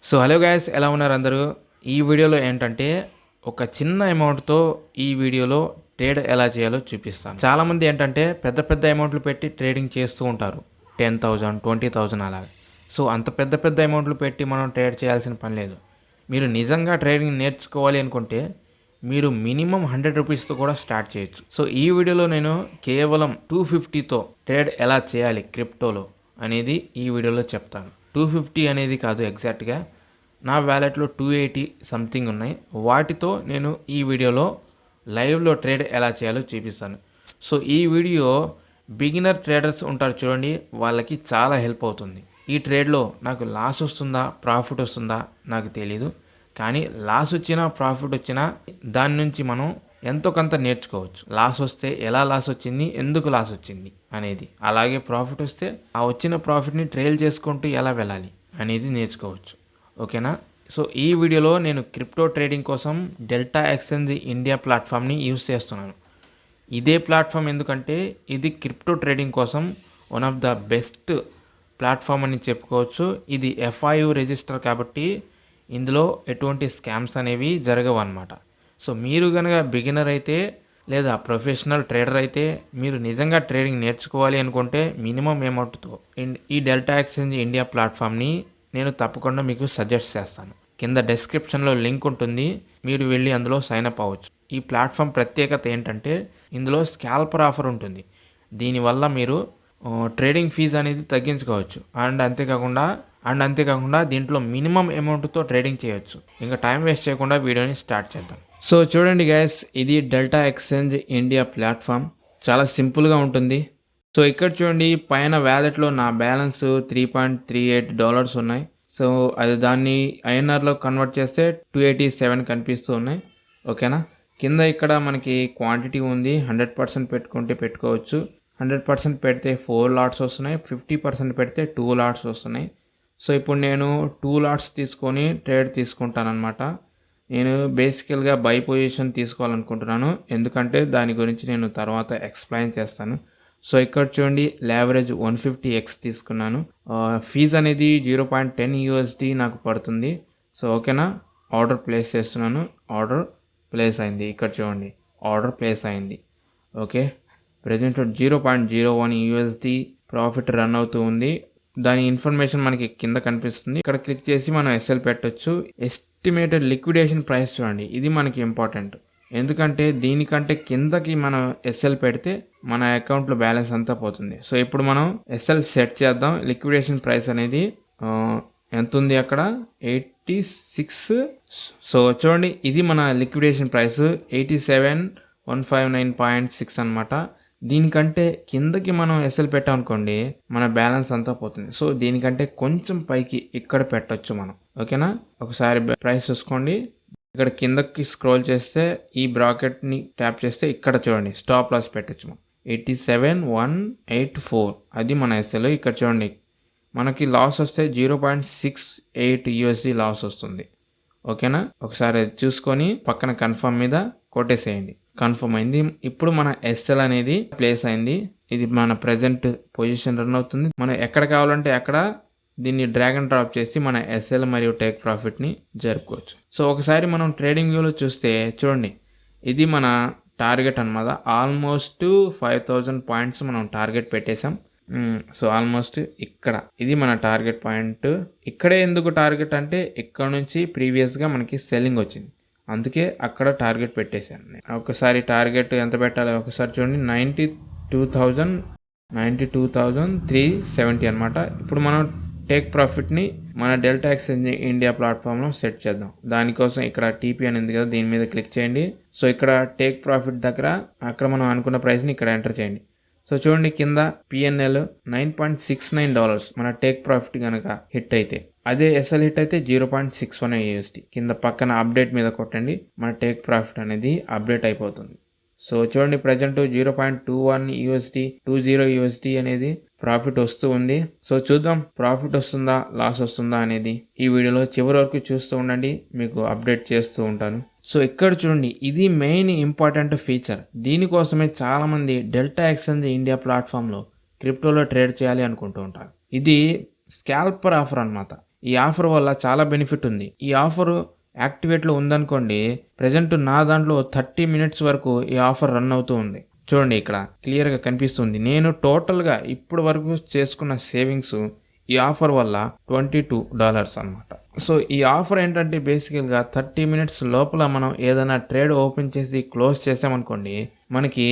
So hello guys, ఎలా ఉన్నారు అందరూ? ఈ వీడియోలో ఏంటంటే ఒక చిన్న అమౌంట్తో ఈ వీడియోలో ట్రేడ్ ఎలా చేయాలో చూపిస్తాను. చాలామంది ఏంటంటే పెద్ద పెద్ద అమౌంట్లు పెట్టి ట్రేడింగ్ చేస్తూ ఉంటారు, 10,000 20,000 అలా. సో అంత పెద్ద పెద్ద అమౌంట్లు పెట్టి మనం ట్రేడ్ చేయాల్సిన పని లేదు. మీరు నిజంగా ట్రేడింగ్ నేర్చుకోవాలి అనుకుంటే మీరు మినిమం 100 రూపీస్తో కూడా స్టార్ట్ చేయొచ్చు. సో ఈ వీడియోలో నేను కేవలం 250తో ట్రేడ్ ఎలా చేయాలి క్రిప్టోలో అనేది ఈ వీడియోలో చెప్తాను. 250 అనేది కాదు, ఎగ్జాక్ట్గా నా వ్యాలెట్లో 280 సంథింగ్ ఉన్నాయి. వాటితో నేను ఈ వీడియోలో లైవ్లో ట్రేడ్ ఎలా చేయాలో చూపిస్తాను. సో ఈ వీడియో బిగినర్ ట్రేడర్స్ ఉంటారు చూడండి, వాళ్ళకి చాలా హెల్ప్ అవుతుంది. ఈ ట్రేడ్లో నాకు లాస్ వస్తుందా ప్రాఫిట్ వస్తుందా నాకు తెలీదు, కానీ లాస్ వచ్చినా ప్రాఫిట్ వచ్చినా దాని నుంచి మనం ఎంతో కొంత నేర్చుకోవచ్చు. లాస్ వస్తే ఎలా లాస్ వచ్చింది, ఎందుకు లాస్ వచ్చింది అనేది, అలాగే ప్రాఫిట్ వస్తే ఆ వచ్చిన ప్రాఫిట్ని ట్రేల్ చేసుకుంటూ ఎలా వెళ్ళాలి అనేది నేర్చుకోవచ్చు. ఓకేనా? సో ఈ వీడియోలో నేను క్రిప్టో ట్రేడింగ్ కోసం డెల్టా ఎక్స్చేంజ్ ఇండియా ప్లాట్ఫామ్ని యూస్ చేస్తున్నాను. ఇదే ప్లాట్ఫామ్ ఎందుకంటే ఇది క్రిప్టో ట్రేడింగ్ కోసం one of the best platform అని చెప్పుకోవచ్చు. ఇది FIU రిజిస్టర్ కాబట్టి ఇందులో ఎటువంటి స్కామ్స్ అనేవి జరగవు అన్నమాట. సో మీరు కనుక బిగినర్ అయితే లేదా ప్రొఫెషనల్ ట్రేడర్ అయితే మీరు నిజంగా ట్రేడింగ్ నేర్చుకోవాలి అనుకుంటే మినిమం అమౌంట్తో ఈ డెల్టా ఎక్స్చేంజ్ ఇండియా ప్లాట్ఫామ్ని నేను తప్పకుండా మీకు సజెస్ట్ చేస్తాను. కింద డెస్క్రిప్షన్లో లింక్ ఉంటుంది, మీరు వెళ్ళి అందులో సైన్ అప్ అవ్వచ్చు. ఈ ప్లాట్ఫామ్ ప్రత్యేకత ఏంటంటే ఇందులో స్కాల్పర్ ఆఫర్ ఉంటుంది. దీనివల్ల మీరు ట్రేడింగ్ ఫీజు అనేది తగ్గించుకోవచ్చు. అండ్ అంతేకాకుండా దీంట్లో మినిమం అమౌంట్తో ట్రేడింగ్ చేయొచ్చు. ఇంకా టైం వేస్ట్ చేయకుండా వీడియోని స్టార్ట్ చేద్దాం. సో చూడండి గైస్, ఇది డెల్టా ఎక్స్చేంజ్ ఇండియా ప్లాట్ఫామ్. చాలా సింపుల్గా ఉంటుంది. సో ఇక్కడ చూడండి, పైన వ్యాలెట్లో నా బ్యాలెన్స్ $3.38 ఉన్నాయి. సో అది దాన్ని INRలో కన్వర్ట్ చేస్తే 287 కనిపిస్తూ ఉన్నాయి. ఓకేనా? కింద ఇక్కడ మనకి క్వాంటిటీ ఉంది. 100% పెట్టుకుంటే పెట్టుకోవచ్చు. 100% పెడితే 4 లాట్స్ వస్తున్నాయి. 50% పెడితే 2 లాట్స్ వస్తున్నాయి. సో ఇప్పుడు నేను 2 లాట్స్ తీసుకొని ట్రేడ్ తీసుకుంటాను అనమాట. నేను బేసికల్గా బై పొజిషన్ తీసుకోవాలనుకుంటున్నాను, ఎందుకంటే దాని గురించి నేను తర్వాత ఎక్స్ప్లెయిన్ చేస్తాను. సో ఇక్కడ చూడండి, లావరేజ్ 150x తీసుకున్నాను. ఫీజ్ అనేది 0.10 USD నాకు పడుతుంది. సో ఓకేనా, ఆర్డర్ ప్లేస్ చేస్తున్నాను. ఆర్డర్ ప్లేస్ అయింది. ఇక్కడ చూడండి, ఆర్డర్ ప్లేస్ అయింది. Okay, present 0.01 USD profit run అవుతూ ఉంది. దాని ఇన్ఫర్మేషన్ మనకి కింద కనిపిస్తుంది. ఇక్కడ క్లిక్ చేసి మనం SL పెట్టొచ్చు. ఎస్టిమేటెడ్ లిక్విడేషన్ ప్రైస్ చూడండి, ఇది మనకి ఇంపార్టెంట్. ఎందుకంటే దీనికంటే కిందకి మనం SL పెడితే మన అకౌంట్లో బ్యాలెన్స్ అంతా పోతుంది. సో ఇప్పుడు మనం SL సెట్ చేద్దాం. లిక్విడేషన్ ప్రైస్ అనేది ఎంత ఉంది అక్కడ, 86. సో చూడండి, ఇది మన లిక్విడేషన్ ప్రైస్ 87,159.6 అనమాట. దీనికంటే కిందకి మనం SL పెట్టామనుకోండి, మన బ్యాలెన్స్ అంతా పోతుంది. సో దీనికంటే కొంచెం పైకి ఇక్కడ పెట్టొచ్చు మనం. ఓకేనా? ఒకసారి ప్రైస్ చూసుకోండి. ఇక్కడ కిందకి స్క్రోల్ చేస్తే ఈ బ్రాకెట్ని ట్యాప్ చేస్తే ఇక్కడ చూడండి, స్టాప్ లాస్ పెట్టచ్చు. 87,184 అది మన SL. ఇక్కడ చూడండి, మనకి లాస్ వస్తే 0.68 USD లాస్ వస్తుంది. ఓకేనా? ఒకసారి చూసుకొని పక్కన కన్ఫర్మ్ మీద కొట్టేసేయండి. కన్ఫర్మ్ అయింది. ఇప్పుడు మన SL అనేది ప్లేస్ అయింది. ఇది మన ప్రజెంట్ పొజిషన్ రన్ అవుతుంది. మనం ఎక్కడ కావాలంటే అక్కడ దీన్ని డ్రాగ్ అండ్ డ్రాప్ చేసి మన SL మరియు టేక్ ప్రాఫిట్ని జరుపుకోవచ్చు. సో ఒకసారి మనం ట్రేడింగ్ వ్యూలో చూస్తే చూడండి, ఇది మన టార్గెట్ అనమాట. ఆల్మోస్ట్ 5,000 పాయింట్స్ మనం టార్గెట్ పెట్టేశాం. సో ఆల్మోస్ట్ ఇక్కడ ఇది మన టార్గెట్ పాయింట్. ఇక్కడే ఎందుకు టార్గెట్ అంటే ఇక్కడ నుంచి ప్రీవియస్గా మనకి సెల్లింగ్ వచ్చింది, అందుకే అక్కడ టార్గెట్ పెట్టేశాను. ఒకసారి టార్గెట్ ఎంత పెట్టాలి ఒకసారి చూడండి, 92,370 అనమాట. ఇప్పుడు మనం టేక్ ప్రాఫిట్ని మన డెల్టా ఎక్స్చేంజ్ ఇండియా ప్లాట్ఫామ్లో సెట్ చేద్దాం. దానికోసం ఇక్కడ TP అని ఉంది కదా, దీని మీద క్లిక్ చేయండి. సో ఇక్కడ టేక్ ప్రాఫిట్ దగ్గర అక్కడ మనం అనుకున్న ప్రైస్ని ఇక్కడ ఎంటర్ చేయండి. సో చూడండి, కింద PNL $9.69 మన టేక్ ప్రాఫిట్ కనుక హిట్ అయితే. అదే SL హిట్ అయితే 0.61 USD. కింద పక్కన అప్డేట్ మీద కొట్టండి, మన టేక్ ప్రాఫిట్ అనేది అప్డేట్ అయిపోతుంది. సో చూడండి, ప్రజెంట్ 0.21 USD 20 USD అనేది ప్రాఫిట్ వస్తూ ఉంది. సో చూద్దాం ప్రాఫిట్ వస్తుందా లాస్ వస్తుందా అనేది ఈ వీడియోలో చివరి వరకు చూస్తూ ఉండండి, మీకు అప్డేట్ చేస్తూ ఉంటాను. సో ఇక్కడ చూడండి, ఇది మెయిన్ ఇంపార్టెంట్ ఫీచర్. దీనికోసమే చాలామంది డెల్టా ఎక్స్చేంజ్ ఇండియా ప్లాట్ఫామ్లో క్రిప్టోలో ట్రేడ్ చేయాలి అనుకుంటూ ఉంటారు. ఇది స్కాల్పర్ ఆఫర్ అనమాట. ఈ ఆఫర్ వల్ల చాలా బెనిఫిట్ ఉంది. ఈ ఆఫరు యాక్టివేట్లో ఉందనుకోండి, ప్రెజెంట్ నా దాంట్లో 30 మినిట్స్ వరకు ఈ ఆఫర్ రన్ అవుతూ ఉంది. చూడండి ఇక్కడ క్లియర్‌గా కనిపిస్తుంది. నేను టోటల్‌గా ఇప్పటి వరకు చేసుకున్న సేవింగ్స్ ఈ ఆఫర్ వల్ల $22 అన్నమాట. సో ఈ ఆఫర్ ఏంటంటే బేసికల్‌గా 30 మినిట్స్ లోపల మనం ఏదైనా ట్రేడ్ ఓపెన్ చేసి క్లోజ్ చేసామనుకోండి, మనకి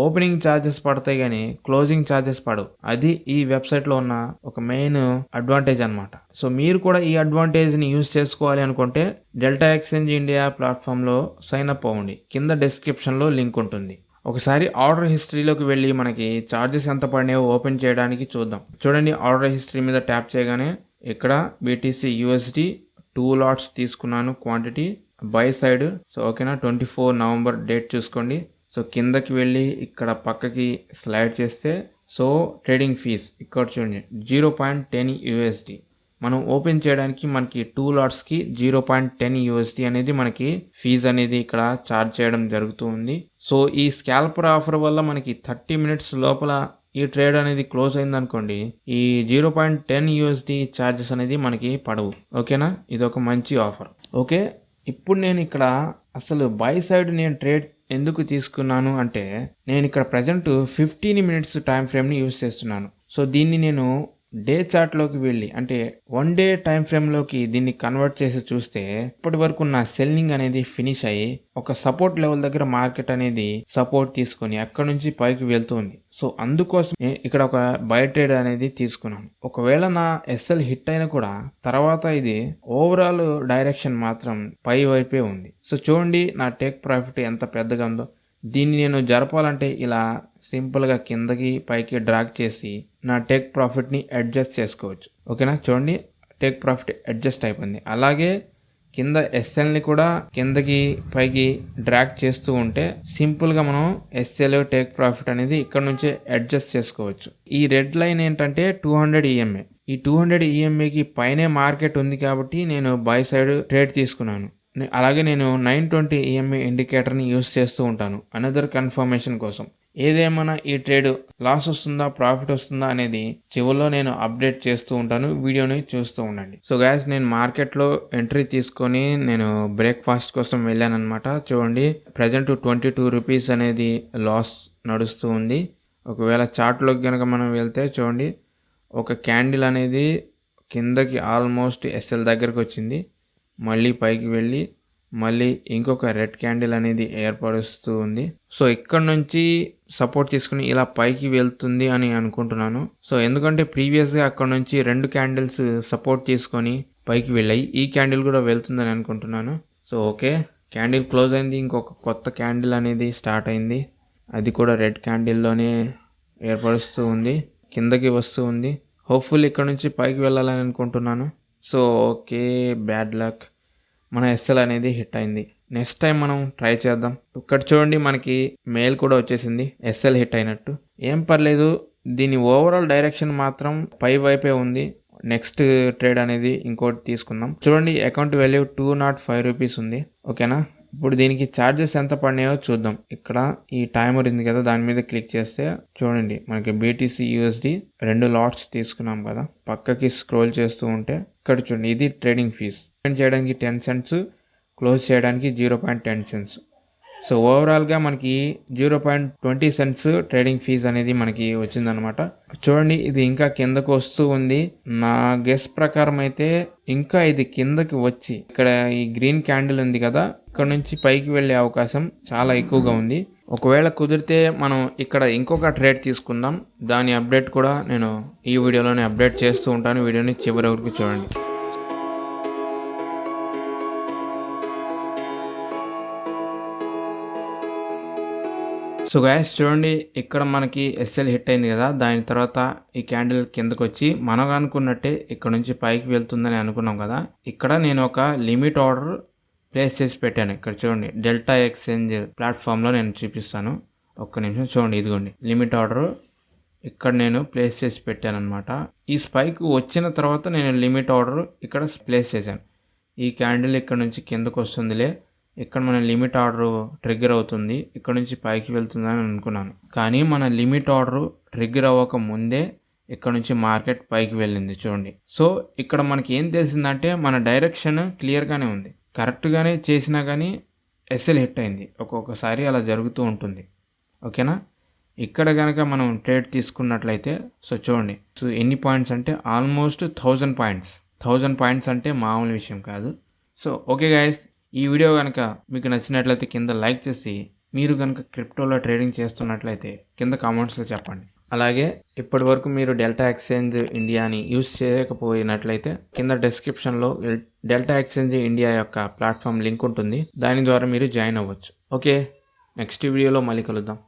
ఓపెనింగ్ ఛార్జెస్ పడతాయి గానీ క్లోజింగ్ ఛార్జెస్ పడవు. అది ఈ వెబ్‌సైట్‌లో ఉన్న ఒక మెయిన్ అడ్వాంటేజ్ అన్నమాట. సో మీరు కూడా ఈ అడ్వాంటేజ్‌ని యూజ్ చేసుకోవాలి అనుకుంటే డెల్టా ఎక్స్చేంజ్ ఇండియా ప్లాట్‌ఫామ్‌లో సైన్ అప్ అవ్వండి. కింద డిస్క్రిప్షన్‌లో లింక్ ఉంటుంది. ఒకసారి ఆర్డర్ హిస్టరీలోకి వెళ్ళి మనకి ఛార్జెస్ ఎంత పడినాయో ఓపెన్ చేయడానికి చూద్దాం. చూడండి ఆర్డర్ హిస్టరీ మీద ట్యాప్ చేయగానే ఇక్కడ బీటీసీ యూఎస్డి 2 లాట్స్ తీసుకున్నాను క్వాంటిటీ బై సైడ్. సో ఓకేనా, 24 నవంబర్ డేట్ చూసుకోండి. సో కిందకి వెళ్ళి ఇక్కడ పక్కకి స్లైడ్ చేస్తే సో ట్రేడింగ్ ఫీస్ ఇక్కడ చూడండి 0.10 యూఎస్డి. మనం ఓపెన్ చేయడానికి మనకి 2 లాట్స్కి 0.10 యూఎస్డి అనేది మనకి ఫీజు అనేది ఇక్కడ ఛార్జ్ చేయడం జరుగుతూ ఉంది. సో ఈ స్కాల్పర్ ఆఫర్ వల్ల మనకి 30 మినిట్స్ లోపల ఈ ట్రేడ్ అనేది క్లోజ్ అయిందనుకోండి, ఈ 0.10 యూఎస్డి ఛార్జెస్ అనేది మనకి పడవు. ఓకేనా, ఇది ఒక మంచి ఆఫర్. ఓకే, ఇప్పుడు నేను ఇక్కడ అసలు బై సైడ్ నేను ట్రేడ్ ఎందుకు తీసుకున్నాను అంటే, నేను ఇక్కడ ప్రజెంట్ 15 మినిట్స్ టైం ఫ్రేమ్ని యూజ్ చేస్తున్నాను. సో దీన్ని నేను డే చార్ట్లోకి వెళ్ళి అంటే 1 డే టైం ఫ్రేమ్లోకి దీన్ని కన్వర్ట్ చేసి చూస్తే ఇప్పటి వరకు నా సెల్లింగ్ అనేది ఫినిష్ అయ్యి ఒక సపోర్ట్ లెవెల్ దగ్గర మార్కెట్ అనేది సపోర్ట్ తీసుకొని అక్కడ నుంచి పైకి వెళ్తుంది. సో అందుకోసం ఇక్కడ ఒక బై ట్రేడ్ అనేది తీసుకున్నాను. ఒకవేళ నా ఎస్ఎల్ హిట్ అయినా కూడా తర్వాత ఇది ఓవరాల్ డైరెక్షన్ మాత్రం పై వైపే ఉంది. సో చూడండి నా టేక్ ప్రాఫిట్ ఎంత పెద్దగా ఉందో. దీన్ని నేను జరపాలంటే ఇలా సింపుల్గా కిందకి పైకి డ్రాగ్ చేసి నా టేక్ ప్రాఫిట్ని అడ్జస్ట్ చేసుకోవచ్చు. ఓకేనా, చూడండి టేక్ ప్రాఫిట్ అడ్జస్ట్ అయిపోయింది. అలాగే కింద ఎస్ఎల్ని కూడా కిందకి పైకి డ్రాగ్ చేస్తూ ఉంటే సింపుల్గా మనం ఎస్ఎల్ టేక్ ప్రాఫిట్ అనేది ఇక్కడ నుంచే అడ్జస్ట్ చేసుకోవచ్చు. ఈ రెడ్ లైన్ ఏంటంటే 200 ఈఎంఏ. ఈ 200 ఈఎంఏకి పైనే మార్కెట్ ఉంది కాబట్టి నేను బై సైడ్ ట్రేడ్ తీసుకున్నాను. అలాగే నేను 920 ఈఎంఏ ఇండికేటర్ని యూస్ చేస్తూ ఉంటాను అనదర్ కన్ఫర్మేషన్ కోసం. ఏదేమైనా ఈ ట్రేడ్ లాస్ వస్తుందా ప్రాఫిట్ వస్తుందా అనేది చివరిలో నేను అప్డేట్ చేస్తూ ఉంటాను. వీడియోని చూస్తూ ఉండండి. సో గైస్, నేను మార్కెట్లో ఎంట్రీ తీసుకొని నేను బ్రేక్ఫాస్ట్ కోసం వెళ్ళాను అనమాట. చూడండి ప్రజెంట్ 22 రూపీస్ అనేది లాస్ నడుస్తూ ఉంది. ఒకవేళ చార్ట్లోకి కనుక మనం వెళ్తే చూడండి ఒక క్యాండిల్ అనేది కిందకి ఆల్మోస్ట్ ఎస్ఎల్ దగ్గరకు వచ్చింది, మళ్ళీ పైకి వెళ్ళి మళ్ళీ ఇంకొక రెడ్ క్యాండిల్ అనేది ఏర్పరుస్తూ ఉంది. సో ఇక్కడ నుంచి సపోర్ట్ తీసుకుని ఇలా పైకి వెళ్తుంది అని అనుకుంటున్నాను. సో ఎందుకంటే ప్రీవియస్గా అక్కడ నుంచి 2 క్యాండిల్స్ సపోర్ట్ తీసుకొని పైకి వెళ్ళాయి. ఈ క్యాండిల్ కూడా వెళ్తుందని అనుకుంటున్నాను. సో ఓకే, క్యాండిల్ క్లోజ్ అయింది. ఇంకొక కొత్త క్యాండిల్ అనేది స్టార్ట్ అయింది. అది కూడా రెడ్ క్యాండిల్లోనే ఏర్పరుస్తూ ఉంది, కిందకి వస్తూ ఉంది. హోప్ఫుల్ ఇక్కడ నుంచి పైకి వెళ్ళాలని అనుకుంటున్నాను. సో ఓకే, బ్యాడ్ లక్, మన ఎస్ఎల్ అనేది హిట్ అయింది. నెక్స్ట్ టైం మనం ట్రై చేద్దాం. ఇక్కడ చూడండి మనకి మెయిల్ కూడా వచ్చేసింది ఎస్ఎల్ హిట్ అయినట్టు. ఏం పర్లేదు, దీని ఓవరాల్ డైరెక్షన్ మాత్రం పై వైపే ఉంది. నెక్స్ట్ ట్రేడ్ అనేది ఇంకోటి తీసుకుందాం. చూడండి అకౌంట్ వాల్యూ 205 రూపీస్ ఉంది. ఓకేనా, ఇప్పుడు దీనికి ఛార్జెస్ ఎంత పడినాయో చూద్దాం. ఇక్కడ ఈ టైమర్ ఉంది కదా, దాని మీద క్లిక్ చేస్తే చూడండి మనకి బీటీసీ యూఎస్డి 2 లాట్స్ తీసుకున్నాం కదా. పక్కకి స్క్రోల్ చేస్తూ ఉంటే ఇక్కడ చూడండి ఇది ట్రేడింగ్ ఫీస్. ఓపెన్ చేయడానికి 10 సెంట్స్, క్లోజ్ చేయడానికి 0.10 సెంట్స్. సో ఓవరాల్గా మనకి 0.20 సెంట్స్ ట్రేడింగ్ ఫీజ్ అనేది మనకి వచ్చిందనమాట. చూడండి ఇది ఇంకా కిందకు వస్తూ ఉంది. నా గెస్ ప్రకారం అయితే ఇంకా ఇది కిందకి వచ్చి ఇక్కడ ఈ గ్రీన్ క్యాండిల్ ఉంది కదా, ఇక్కడ నుంచి పైకి వెళ్ళే అవకాశం చాలా ఎక్కువగా ఉంది. ఒకవేళ కుదిరితే మనం ఇక్కడ ఇంకొక ట్రేడ్ తీసుకుందాం. దాని అప్డేట్ కూడా నేను ఈ వీడియోలోనే అప్డేట్ చేస్తూ ఉంటాను. వీడియోని చివరి వరకు చూడండి. సో గైస్ చూడండి ఇక్కడ మనకి ఎస్ఎల్ హిట్ అయింది కదా, దాని తర్వాత ఈ క్యాండిల్ కిందకు వచ్చి మనం అనుకున్నట్టే ఇక్కడ నుంచి పైకి వెళ్తుందని అనుకున్నాం కదా. ఇక్కడ నేను ఒక లిమిట్ ఆర్డర్ ప్లేస్ చేసి పెట్టాను. ఇక్కడ చూడండి డెల్టా ఎక్స్చేంజ్ ప్లాట్ఫామ్లో నేను చూపిస్తాను. ఒక్క నిమిషం చూడండి, ఇదిగోండి లిమిట్ ఆర్డర్ ఇక్కడ నేను ప్లేస్ చేసి పెట్టాను అనమాట. ఈ స్పైక్ వచ్చిన తర్వాత నేను లిమిట్ ఆర్డర్ ఇక్కడ ప్లేస్ చేశాను. ఈ క్యాండిల్ ఇక్కడ నుంచి కిందకు వస్తుందిలే, ఇక్కడ మన లిమిట్ ఆర్డర్ ట్రిగ్గర్ అవుతుంది, ఇక్కడ నుంచి పైకి వెళ్తుందని అనుకున్నాను. కానీ మన లిమిట్ ఆర్డర్ ట్రిగ్గర్ అవ్వక ముందే ఇక్కడ నుంచి మార్కెట్ పైకి వెళ్ళింది చూడండి. సో ఇక్కడ మనకి ఏం తెలిసిందంటే మన డైరెక్షన్ క్లియర్గానే ఉంది. కరెక్ట్గానే చేసినా కానీ ఎస్ఎల్ హిట్ అయింది. ఒక్కొక్కసారి అలా జరుగుతూ ఉంటుంది. ఓకేనా. ఇక్కడ కనుక మనం ట్రేడ్ తీసుకున్నట్లయితే సో చూడండి, సో ఎన్ని పాయింట్స్ అంటే ఆల్మోస్ట్ 1000 పాయింట్స్. 1000 పాయింట్స్ అంటే మామూలు విషయం కాదు. సో ఓకే గైస్, ఈ వీడియో కనుక మీకు నచ్చినట్లయితే కింద లైక్ చేసి, మీరు కనుక క్రిప్టోలో ట్రేడింగ్ చేస్తున్నట్లయితే కింద కామెంట్స్లో చెప్పండి. అలాగే ఇప్పటి వరకు మీరు డెల్టా ఎక్స్చేంజ్ ఇండియాని యూస్ చేయకపోయినట్లయితే కింద డిస్క్రిప్షన్లో డెల్టా ఎక్స్చేంజ్ ఇండియా యొక్క ప్లాట్ఫామ్ లింక్ ఉంటుంది. దాని ద్వారా మీరు జాయిన్ అవ్వచ్చు. ఓకే, నెక్స్ట్ వీడియోలో మళ్ళీ కలుద్దాం.